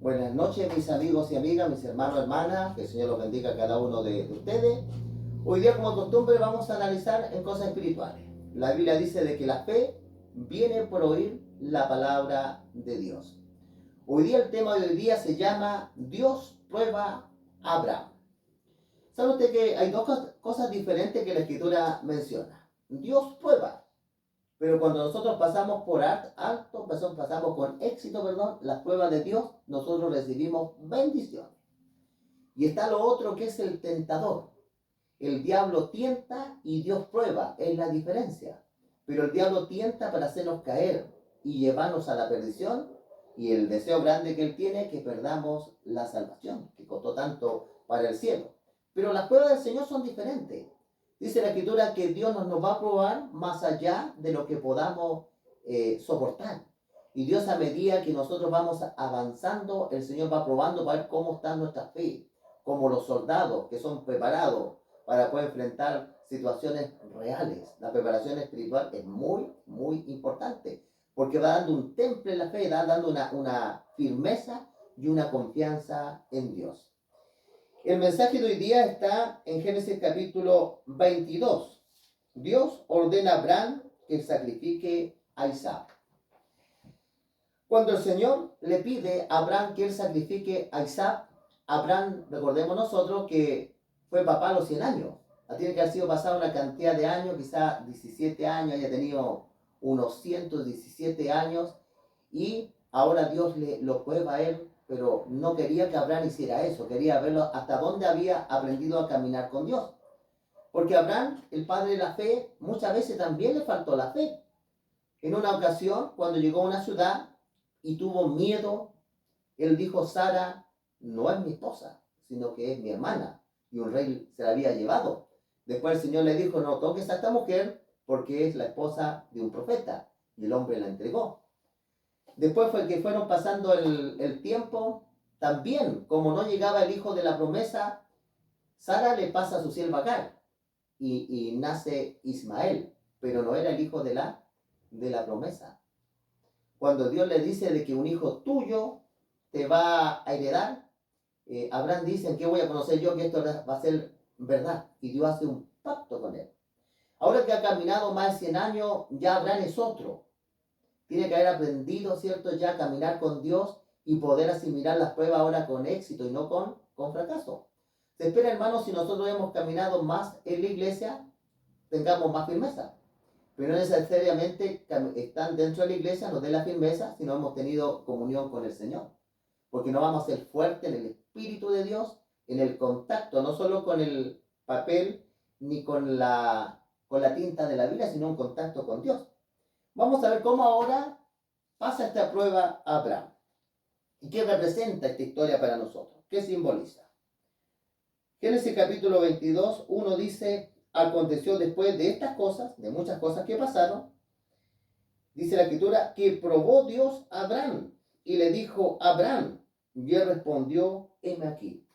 Buenas noches, mis amigos y amigas, mis hermanos y hermanas, que el Señor los bendiga a cada uno de ustedes. Hoy día, como costumbre, vamos a analizar en cosas espirituales. La Biblia dice de que la fe viene por oír la palabra de Dios. Hoy día el tema de hoy día se llama Dios prueba a Abraham. ¿Sabe usted que hay dos cosas diferentes que la Escritura menciona? Dios prueba. Pero cuando nosotros pasamos por alto, pasamos con éxito, las pruebas de Dios, nosotros recibimos bendición. Y está lo otro que es el tentador. El diablo tienta y Dios prueba, es la diferencia. Pero el diablo tienta para hacernos caer y llevarnos a la perdición. Y el deseo grande que él tiene es que perdamos la salvación, que costó tanto para el cielo. Pero las pruebas del Señor son diferentes. Dice la Escritura que Dios nos va a probar más allá de lo que podamos soportar. Y Dios, a medida que nosotros vamos avanzando, el Señor va probando para ver cómo está nuestra fe, como los soldados que son preparados para poder enfrentar situaciones reales. La preparación espiritual es muy, muy importante, porque va dando un temple en la fe, va dando una firmeza y una confianza en Dios. El mensaje de hoy día está en Génesis capítulo 22. Dios ordena a Abraham que sacrifique a Isaac. Cuando el Señor le pide a Abraham que él sacrifique a Isaac, Abraham, recordemos nosotros que fue papá a los 100 años. Tiene que haber sido pasado una cantidad de años, quizás 17 años, haya tenido unos 117 años, y ahora Dios lo prueba a él, pero no quería que Abraham hiciera eso, quería verlo hasta dónde había aprendido a caminar con Dios. Porque Abraham, el padre de la fe, muchas veces también le faltó la fe. En una ocasión, cuando llegó a una ciudad y tuvo miedo, él dijo: Sara no es mi esposa, sino que es mi hermana, y un rey se la había llevado. Después el Señor le dijo: no toques a esta mujer porque es la esposa de un profeta, y el hombre la entregó. Después fue que fueron pasando el tiempo. También, como no llegaba el hijo de la promesa, Sara le pasa a su sierva Agar y nace Ismael, pero no era el hijo de la promesa. Cuando Dios le dice de que un hijo tuyo te va a heredar, Abraham dice: ¿en qué voy a conocer yo que esto va a ser verdad? Y Dios hace un pacto con él. Ahora que ha caminado más de 100 años, ya Abraham es otro. Tiene que haber aprendido, ¿cierto?, ya a caminar con Dios y poder asimilar las pruebas ahora con éxito y no con fracaso. Se espera, hermanos, si nosotros hemos caminado más en la iglesia, tengamos más firmeza. Pero no necesariamente están dentro de la iglesia, nos dé la firmeza si no hemos tenido comunión con el Señor. Porque no vamos a ser fuertes en el Espíritu de Dios, en el contacto, no solo con el papel ni con la tinta de la Biblia, sino un contacto con Dios. Vamos a ver cómo ahora pasa esta prueba a Abraham. ¿Y qué representa esta historia para nosotros? ¿Qué simboliza? Génesis capítulo 22, 1 dice: aconteció después de estas cosas, de muchas cosas que pasaron, dice la Escritura, que probó Dios a Abraham y le dijo: Abraham. Y él respondió: heme aquí.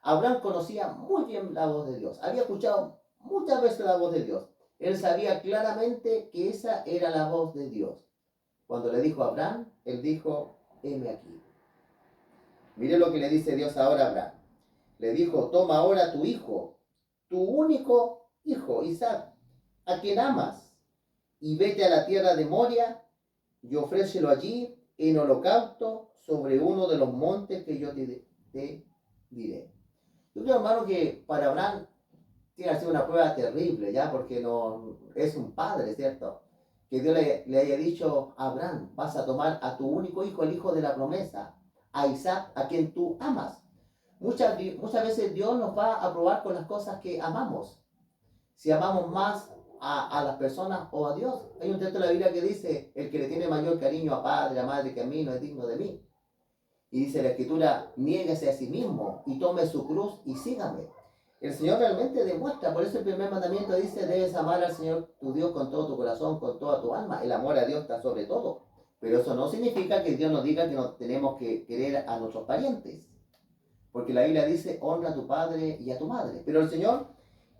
Abraham conocía muy bien la voz de Dios, había escuchado muchas veces la voz de Dios. Él sabía claramente que esa era la voz de Dios. Cuando le dijo a Abraham, él dijo: heme aquí. Mire lo que le dice Dios ahora a Abraham. Le dijo: toma ahora tu hijo, tu único hijo, Isaac, a quien amas, y vete a la tierra de Moria y ofrécelo allí en holocausto sobre uno de los montes que yo te diré. Yo creo, hermano, que para Abraham tiene que ser una prueba terrible, ¿ya? Porque no es un padre, ¿cierto? Que Dios le haya dicho a Abraham: vas a tomar a tu único hijo, el hijo de la promesa, a Isaac, a quien tú amas. Muchas veces Dios nos va a probar con las cosas que amamos. Si amamos más a las personas o a Dios. Hay un texto de la Biblia que dice: el que le tiene mayor cariño a padre, a madre que a mí, no es digno de mí. Y dice la Escritura: niéguese a sí mismo y tome su cruz y sígame. El Señor realmente demuestra, por eso el primer mandamiento dice: debes amar al Señor tu Dios con todo tu corazón, con toda tu alma. El amor a Dios está sobre todo. Pero eso no significa que Dios nos diga que no tenemos que querer a nuestros parientes. Porque la Biblia dice: honra a tu padre y a tu madre. Pero el Señor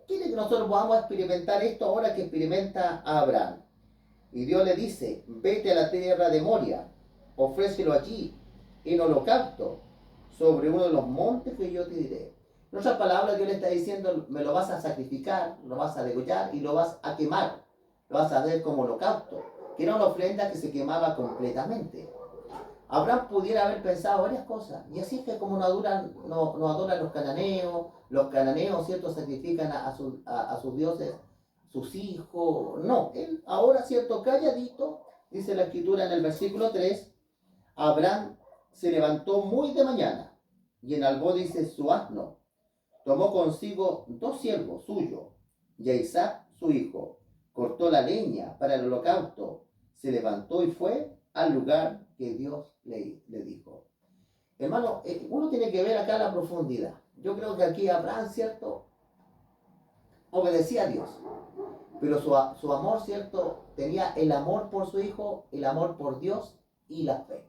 quiere que nosotros podamos experimentar esto ahora que experimenta a Abraham. Y Dios le dice: vete a la tierra de Moria, ofrécelo allí en holocausto sobre uno de los montes que yo te diré. En otras palabras, Dios le está diciendo, me lo vas a sacrificar, lo vas a degollar y lo vas a quemar. Lo vas a ver como holocausto, que era una ofrenda que se quemaba completamente. Abraham pudiera haber pensado varias cosas, y así es que como no adoran los cananeos, ¿cierto? Sacrifican a sus dioses, sus hijos. No, él ahora, ¿cierto? Calladito, dice la escritura en el versículo 3, Abraham se levantó muy de mañana, y enalbó, dice, su asno, tomó consigo 2 siervos suyos, y a Isaac su hijo, cortó la leña para el holocausto, se levantó y fue al lugar que Dios le dijo. Hermano, uno tiene que ver acá la profundidad. Yo creo que aquí Abraham, ¿cierto? Obedecía a Dios, pero su amor, ¿cierto? Tenía el amor por su hijo, el amor por Dios y la fe.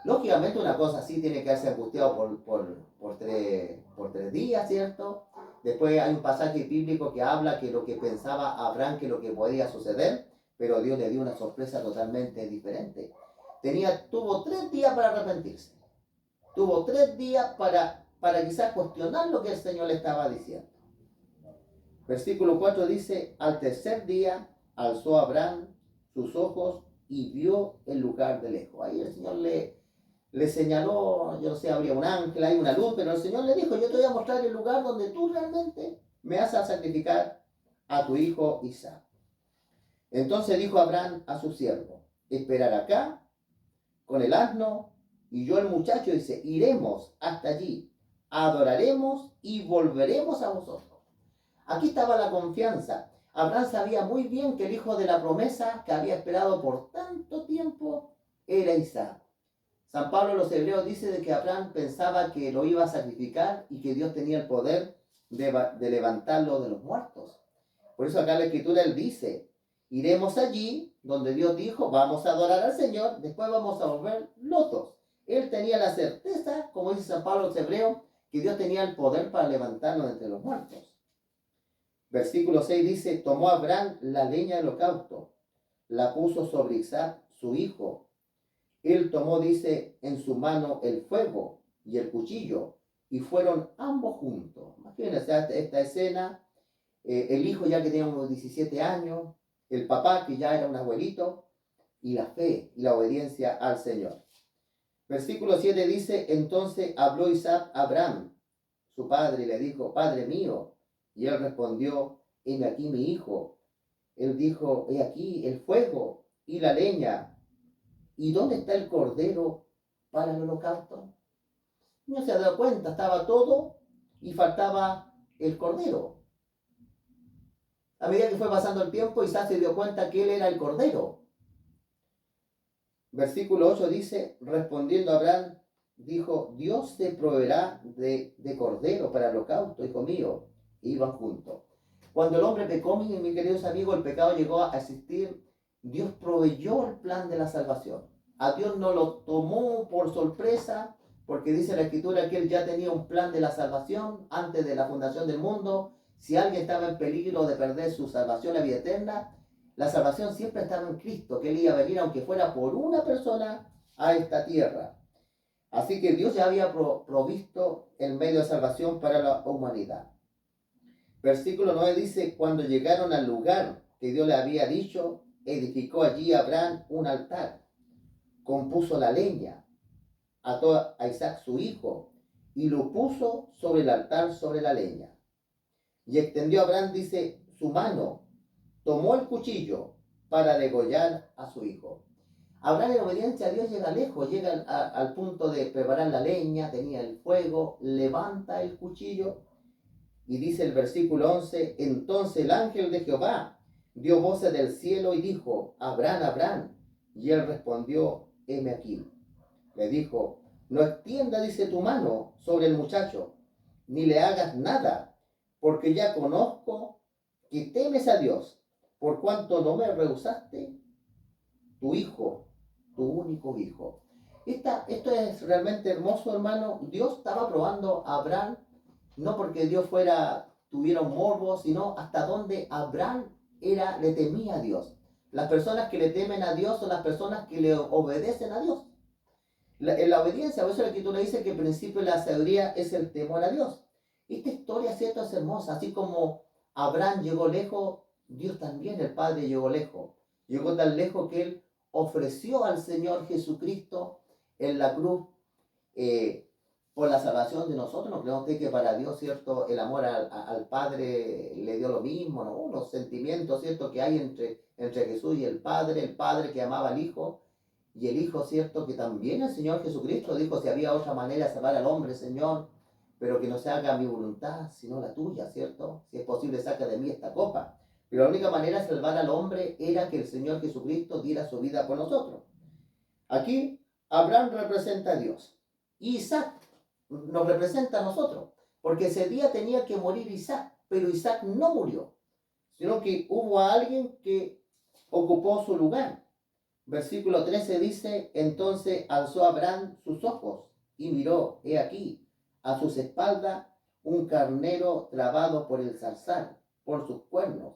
Lógicamente una cosa así tiene que haberse angustiado por 3 días, ¿cierto? Después hay un pasaje bíblico que habla que lo que pensaba Abraham que lo que podía suceder, pero Dios le dio una sorpresa totalmente diferente. Tuvo 3 días para arrepentirse. Tuvo 3 días para quizás cuestionar lo que el Señor le estaba diciendo. Versículo 4 dice, al tercer día alzó Abraham sus ojos y vio el lugar de lejos. Ahí el Señor le señaló, yo no sé, habría un ángel, hay una luz, pero el Señor le dijo, yo te voy a mostrar el lugar donde tú realmente me vas a sacrificar a tu hijo Isaac. Entonces dijo Abraham a su siervo, esperar acá con el asno, y yo el muchacho dice, iremos hasta allí, adoraremos y volveremos a vosotros. Aquí estaba la confianza. Abraham sabía muy bien que el hijo de la promesa que había esperado por tanto tiempo era Isaac. San Pablo a los Hebreos dice de que Abraham pensaba que lo iba a sacrificar y que Dios tenía el poder de levantarlo de los muertos. Por eso acá en la escritura él dice, iremos allí donde Dios dijo, vamos a adorar al Señor, después vamos a volver los dos. Él tenía la certeza, como dice San Pablo a los Hebreos, que Dios tenía el poder para levantarlo de entre los muertos. Versículo 6 dice, tomó Abraham la leña del holocausto, la puso sobre Isaac, su hijo. Él tomó, dice, en su mano el fuego y el cuchillo, y fueron ambos juntos. Imagínense esta escena, el hijo ya que tenía unos 17 años, el papá que ya era un abuelito, y la fe y la obediencia al Señor. Versículo 7 dice, entonces habló Isaac a Abraham, su padre, y le dijo, Padre mío. Y él respondió, heme aquí mi hijo. Él dijo, he aquí el fuego y la leña. ¿Y dónde está el cordero para el holocausto? No se ha dado cuenta, estaba todo y faltaba el cordero. A medida que fue pasando el tiempo, Isaac se dio cuenta que él era el cordero. Versículo 8 dice, respondiendo Abraham, dijo, Dios te proveerá de cordero para el holocausto, hijo mío. Y iban juntos. Cuando el hombre pecó, mis queridos amigos, el pecado llegó a existir. Dios proveyó el plan de la salvación. A Dios no lo tomó por sorpresa, porque dice la Escritura que Él ya tenía un plan de la salvación antes de la fundación del mundo. Si alguien estaba en peligro de perder su salvación, la vida eterna, la salvación siempre estaba en Cristo, que Él iba a venir, aunque fuera por una persona, a esta tierra. Así que Dios ya había provisto el medio de salvación para la humanidad. Versículo 9 dice, cuando llegaron al lugar que Dios le había dicho, edificó allí Abraham un altar, compuso la leña, ató a Isaac su hijo, y lo puso sobre el altar sobre la leña. Y extendió Abraham, dice, su mano, tomó el cuchillo para degollar a su hijo. Abraham en obediencia a Dios llega lejos, llega al punto de preparar la leña, tenía el fuego, levanta el cuchillo. Y dice el versículo 11, entonces el ángel de Jehová dio voces del cielo y dijo, Abraham, Abraham. Y él respondió, heme aquí. Le dijo, no extienda, dice, tu mano sobre el muchacho, ni le hagas nada, porque ya conozco que temes a Dios, por cuanto no me rehusaste tu hijo, tu único hijo. Esto es realmente hermoso, hermano. Dios estaba probando a Abraham, no porque Dios tuviera un morbo, sino hasta donde Abraham le temía a Dios. Las personas que le temen a Dios son las personas que le obedecen a Dios. En la obediencia, por eso la Escritura dice que el principio de la sabiduría es el temor a Dios. Esta historia, ¿cierto?, es hermosa. Así como Abraham llegó lejos, Dios también, el Padre, llegó lejos. Llegó tan lejos que Él ofreció al Señor Jesucristo en la cruz eh, por la salvación de nosotros. No creemos que para Dios, ¿cierto?, el amor al Padre le dio lo mismo, ¿no? Los sentimientos, ¿cierto?, que hay entre Jesús y el Padre que amaba al Hijo, y el Hijo, ¿cierto?, que también el Señor Jesucristo dijo, si había otra manera de salvar al hombre, Señor, pero que no se haga mi voluntad, sino la tuya, ¿cierto? Si es posible, saca de mí esta copa. Pero la única manera de salvar al hombre era que el Señor Jesucristo diera su vida por nosotros. Aquí, Abraham representa a Dios. Y Isaac nos representa a nosotros. Porque ese día tenía que morir Isaac, pero Isaac no murió, sino que hubo a alguien que ocupó su lugar. Versículo 13 dice, entonces alzó Abraham sus ojos y miró, he aquí, a sus espaldas un carnero trabado por el zarzal, por sus cuernos.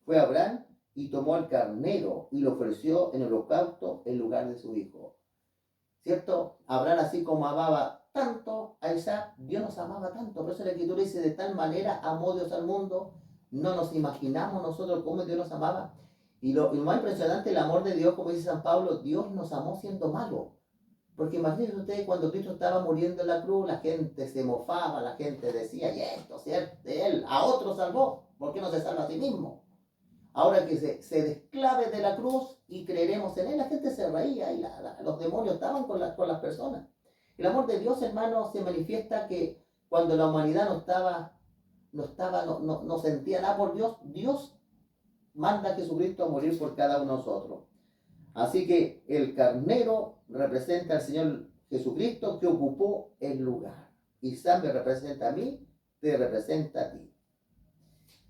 Fue Abraham y tomó el carnero y lo ofreció en holocausto en lugar de su hijo. ¿Cierto? Abraham, así como amaba tanto a Isaac, Dios nos amaba tanto. Por eso la Escritura dice, de tal manera amó Dios al mundo, no nos imaginamos nosotros cómo Dios nos amaba. Y lo más impresionante, el amor de Dios, como dice San Pablo, Dios nos amó siendo malo. Porque imagínense ustedes, cuando Cristo estaba muriendo en la cruz, la gente se mofaba, la gente decía, y esto, ¿cierto? Él a otro salvó, ¿por qué no se salva a sí mismo? Ahora que se desclave de la cruz y creeremos en él, la gente se reía y los demonios estaban con las personas. El amor de Dios, hermano, se manifiesta que cuando la humanidad no sentía nada por Dios, Dios manda a Jesucristo a morir por cada uno de nosotros. Así que el carnero representa al Señor Jesucristo que ocupó el lugar. Isaac me representa a mí, te representa a ti.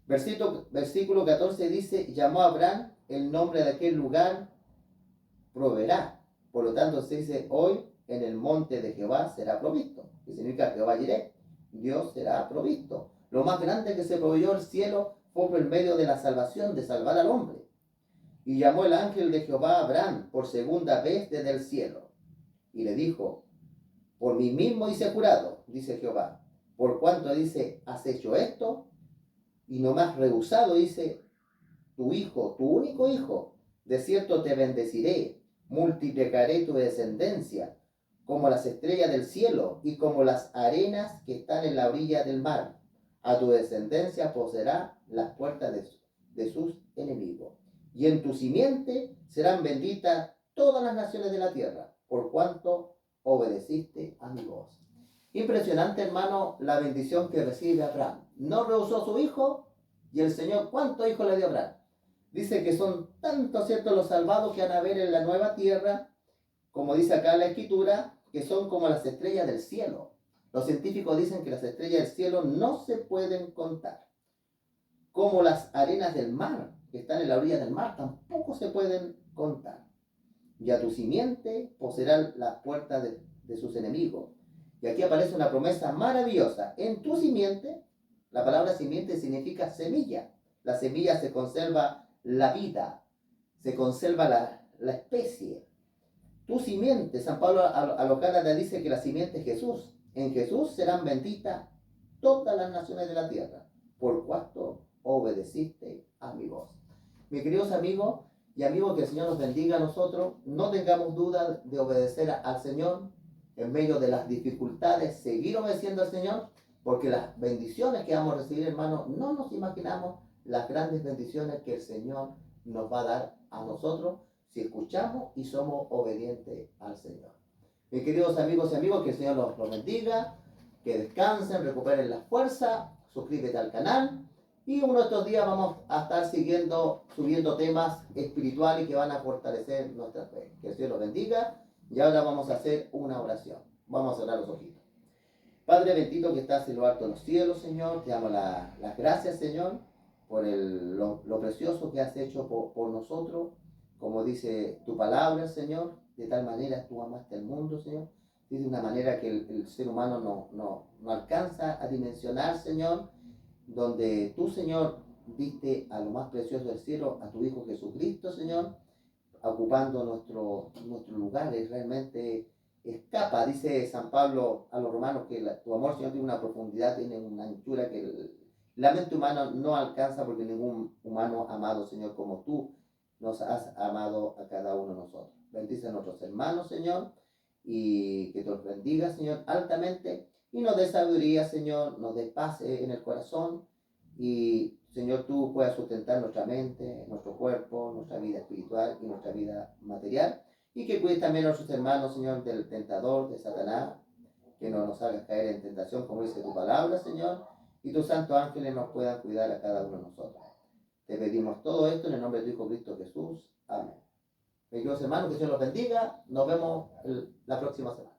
Versículo 14 dice, llamó a Abraham el nombre de aquel lugar, proveerá. Por lo tanto, se dice, hoy en el monte de Jehová será provisto. Que significa Jehová Jireh, Dios será provisto. Lo más grande que se proveyó el cielo fue por el medio de la salvación, de salvar al hombre. Y llamó el ángel de Jehová a Abraham por segunda vez desde el cielo. Y le dijo, por mí mismo hice jurado, dice Jehová, por cuanto dice, has hecho esto, y no me has rehusado, dice, tu hijo, tu único hijo, de cierto te bendeciré, multiplicaré tu descendencia, como las estrellas del cielo y como las arenas que están en la orilla del mar. A tu descendencia poseerá las puertas de sus enemigos. Y en tu simiente serán benditas todas las naciones de la tierra, por cuanto obedeciste a mi voz. Impresionante, hermano, la bendición que recibe Abraham. No rehusó a su hijo, y el Señor, ¿cuántos hijos le dio a Abraham? Dice que son tantos, ¿cierto?, los salvados que van a ver en la nueva tierra, como dice acá la Escritura, que son como las estrellas del cielo. Los científicos dicen que las estrellas del cielo no se pueden contar. Como las arenas del mar, que están en la orilla del mar, tampoco se pueden contar. Y a tu simiente poseerán las puertas de sus enemigos. Y aquí aparece una promesa maravillosa. En tu simiente, la palabra simiente significa semilla. La semilla se conserva la vida, se conserva la especie. Tu simiente, San Pablo a los Gálatas dice que la simiente es Jesús. En Jesús serán benditas todas las naciones de la tierra, por cuanto obedeciste a mi voz. Mis queridos amigos y amigos, que el Señor nos bendiga a nosotros. No tengamos duda de obedecer al Señor en medio de las dificultades, seguir obedeciendo al Señor, porque las bendiciones que vamos a recibir, hermanos, no nos imaginamos las grandes bendiciones que el Señor nos va a dar a nosotros si escuchamos y somos obedientes al Señor. Mis queridos amigos y amigos, que el Señor los bendiga, que descansen, recuperen la fuerza. Suscríbete al canal. Y uno de estos días vamos a estar subiendo temas espirituales que van a fortalecer nuestra fe. Que el Señor los bendiga. Y ahora vamos a hacer una oración. Vamos a cerrar los ojitos. Padre bendito que estás en lo alto de los cielos, Señor, te damos las gracias, Señor, por lo precioso que has hecho por nosotros. Como dice tu palabra, Señor, de tal manera tú amaste al mundo, Señor, y de una manera que el ser humano no alcanza a dimensionar, Señor, donde tú, Señor, diste a lo más precioso del cielo, a tu Hijo Jesucristo, Señor, ocupando nuestro lugar. Es realmente escaso. dice San Pablo a los romanos que tu amor, Señor, tiene una profundidad, tiene una anchura que la mente humana no alcanza, porque ningún humano amado, Señor, como tú nos has amado a cada uno de nosotros. Bendice a nuestros hermanos, Señor, y que te los bendiga, Señor, altamente, y nos dé sabiduría, Señor, nos dé paz en el corazón, y, Señor, tú puedas sustentar nuestra mente, nuestro cuerpo, nuestra vida espiritual y nuestra vida material, y que cuides también a nuestros hermanos, Señor, del tentador, de Satanás, que no nos hagas caer en tentación, como dice tu palabra, Señor, y tus santos ángeles nos puedan cuidar a cada uno de nosotros. Te pedimos todo esto en el nombre de tu Hijo Cristo Jesús. Amén. Queridos hermanos, que Dios los bendiga. Nos vemos la próxima semana.